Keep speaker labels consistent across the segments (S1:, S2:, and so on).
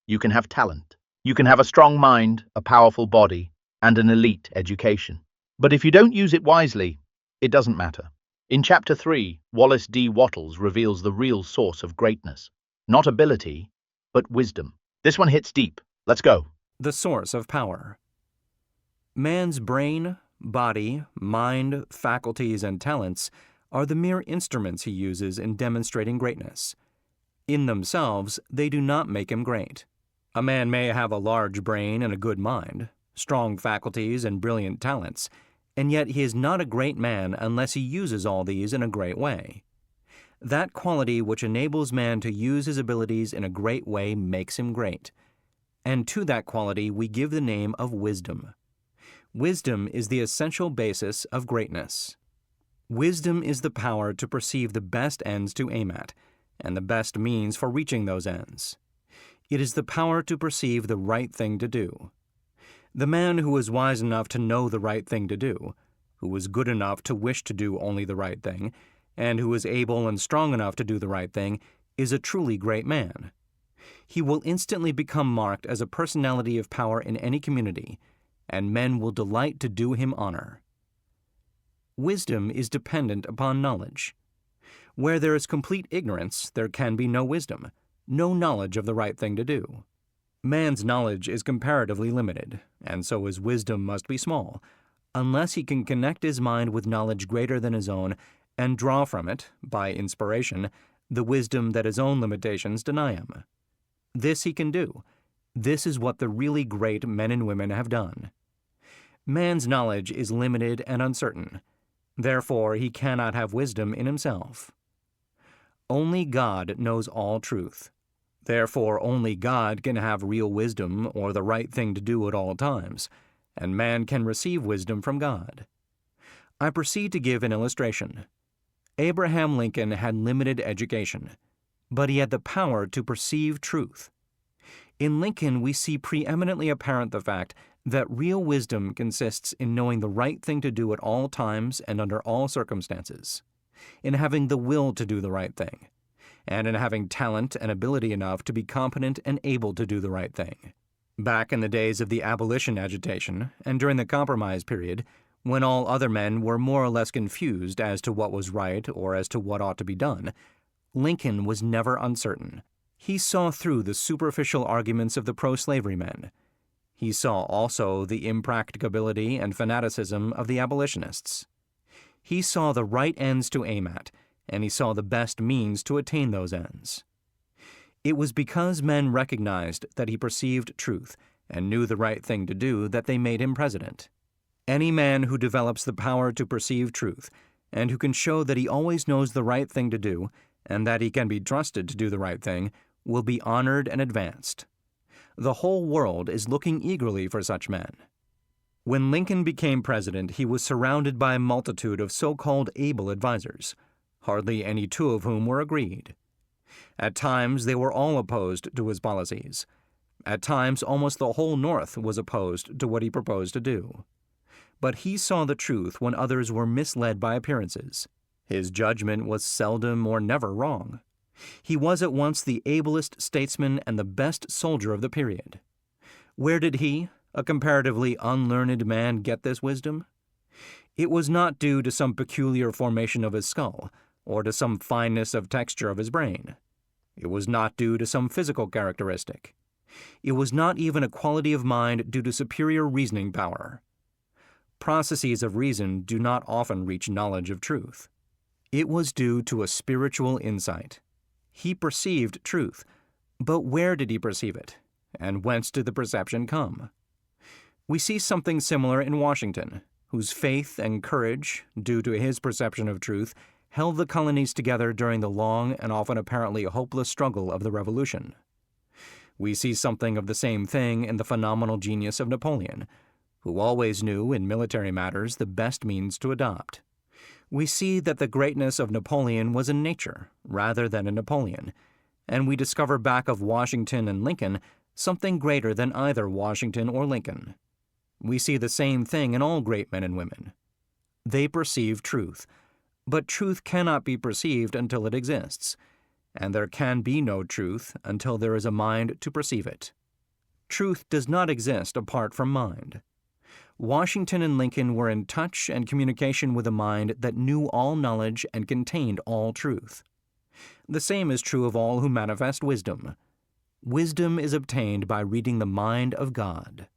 S1: You can have talent. You can have a strong mind, a powerful body, and an elite education. But if you don't use it wisely, it doesn't matter. In Chapter 3, Wallace D. Wattles reveals the real source of greatness. Not ability, but wisdom. This one hits deep. Let's go.
S2: The source of power. Man's brain, body, mind, faculties, and talents are the mere instruments he uses in demonstrating greatness. In themselves, they do not make him great. A man may have a large brain and a good mind, strong faculties and brilliant talents, and yet he is not a great man unless he uses all these in a great way. That quality which enables man to use his abilities in a great way makes him great. And to that quality we give the name of wisdom. Wisdom is the essential basis of greatness. Wisdom is the power to perceive the best ends to aim at, and the best means for reaching those ends. It is the power to perceive the right thing to do. The man who is wise enough to know the right thing to do, who is good enough to wish to do only the right thing, and who is able and strong enough to do the right thing, is a truly great man. He will instantly become marked as a personality of power in any community, and men will delight to do him honor. Wisdom is dependent upon knowledge. Where there is complete ignorance, there can be no wisdom, no knowledge of the right thing to do. Man's knowledge is comparatively limited, and so his wisdom must be small, unless he can connect his mind with knowledge greater than his own and draw from it, by inspiration, the wisdom that his own limitations deny him. This he can do. This is what the really great men and women have done. Man's knowledge is limited and uncertain. Therefore, he cannot have wisdom in himself. Only God knows all truth. Therefore, only God can have real wisdom or the right thing to do at all times, and man can receive wisdom from God. I proceed to give an illustration. Abraham Lincoln had limited education, but he had the power to perceive truth. In Lincoln, we see preeminently apparent the fact that real wisdom consists in knowing the right thing to do at all times and under all circumstances, in having the will to do the right thing, and in having talent and ability enough to be competent and able to do the right thing. Back in the days of the abolition agitation and during the Compromise period, when all other men were more or less confused as to what was right or as to what ought to be done, Lincoln was never uncertain. He saw through the superficial arguments of the pro-slavery men. He saw also the impracticability and fanaticism of the abolitionists. He saw the right ends to aim at, and he saw the best means to attain those ends. It was because men recognized that he perceived truth and knew the right thing to do that they made him president. Any man who develops the power to perceive truth, and who can show that he always knows the right thing to do, and that he can be trusted to do the right thing, will be honored and advanced. The whole world is looking eagerly for such men. When Lincoln became president, he was surrounded by a multitude of so-called able advisers, hardly any two of whom were agreed. At times, they were all opposed to his policies. At times, almost the whole North was opposed to what he proposed to do. But he saw the truth when others were misled by appearances. His judgment was seldom or never wrong. He was at once the ablest statesman and the best soldier of the period. Where did he, a comparatively unlearned man, get this wisdom? It was not due to some peculiar formation of his skull, or to some fineness of texture of his brain. It was not due to some physical characteristic. It was not even a quality of mind due to superior reasoning power. Processes of reason do not often reach knowledge of truth. It was due to a spiritual insight. He perceived truth, but where did he perceive it, and whence did the perception come? We see something similar in Washington, whose faith and courage, due to his perception of truth, held the colonies together during the long and often apparently hopeless struggle of the Revolution. We see something of the same thing in the phenomenal genius of Napoleon, who always knew in military matters the best means to adopt. We see that the greatness of Napoleon was in nature rather than in Napoleon, and we discover back of Washington and Lincoln something greater than either Washington or Lincoln. We see the same thing in all great men and women. They perceive truth, but truth cannot be perceived until it exists, and there can be no truth until there is a mind to perceive it. Truth does not exist apart from mind. Washington and Lincoln were in touch and communication with a mind that knew all knowledge and contained all truth. The same is true of all who manifest wisdom. Wisdom is obtained by reading the mind of God.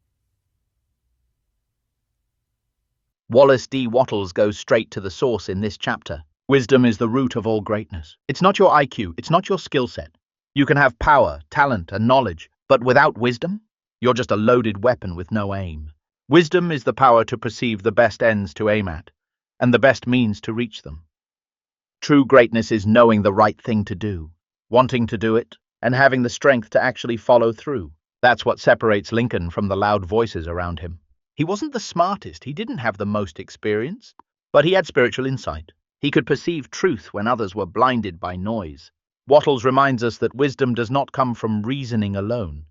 S1: Wallace D. Wattles goes straight to the source in this chapter. Wisdom is the root of all greatness. It's not your IQ, it's not your skill set. You can have power, talent, and knowledge, but without wisdom, you're just a loaded weapon with no aim. Wisdom is the power to perceive the best ends to aim at, and the best means to reach them. True greatness is knowing the right thing to do, wanting to do it, and having the strength to actually follow through. That's what separates Lincoln from the loud voices around him. He wasn't the smartest, he didn't have the most experience, but he had spiritual insight. He could perceive truth when others were blinded by noise. Wattles reminds us that wisdom does not come from reasoning alone.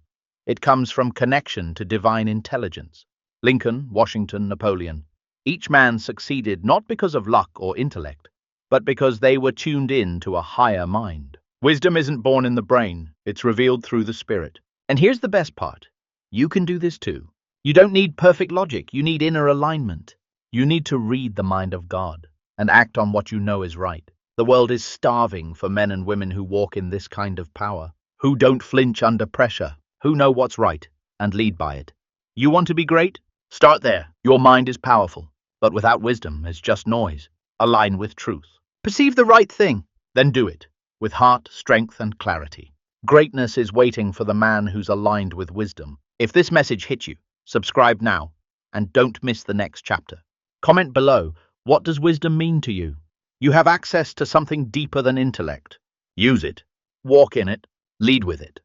S1: It comes from connection to divine intelligence. Lincoln, Washington, Napoleon. Each man succeeded not because of luck or intellect, but because they were tuned in to a higher mind. Wisdom isn't born in the brain, it's revealed through the spirit. And here's the best part. You can do this too. You don't need perfect logic, you need inner alignment. You need to read the mind of God and act on what you know is right. The world is starving for men and women who walk in this kind of power, who don't flinch under pressure, who know what's right and lead by it. You want to be great? Start there. Your mind is powerful, but without wisdom, it's just noise. Align with truth. Perceive the right thing, then do it, with heart, strength, and clarity. Greatness is waiting for the man who's aligned with wisdom. If this message hit you, subscribe now, and don't miss the next chapter. Comment below, what does wisdom mean to you? You have access to something deeper than intellect. Use it, walk in it, lead with it.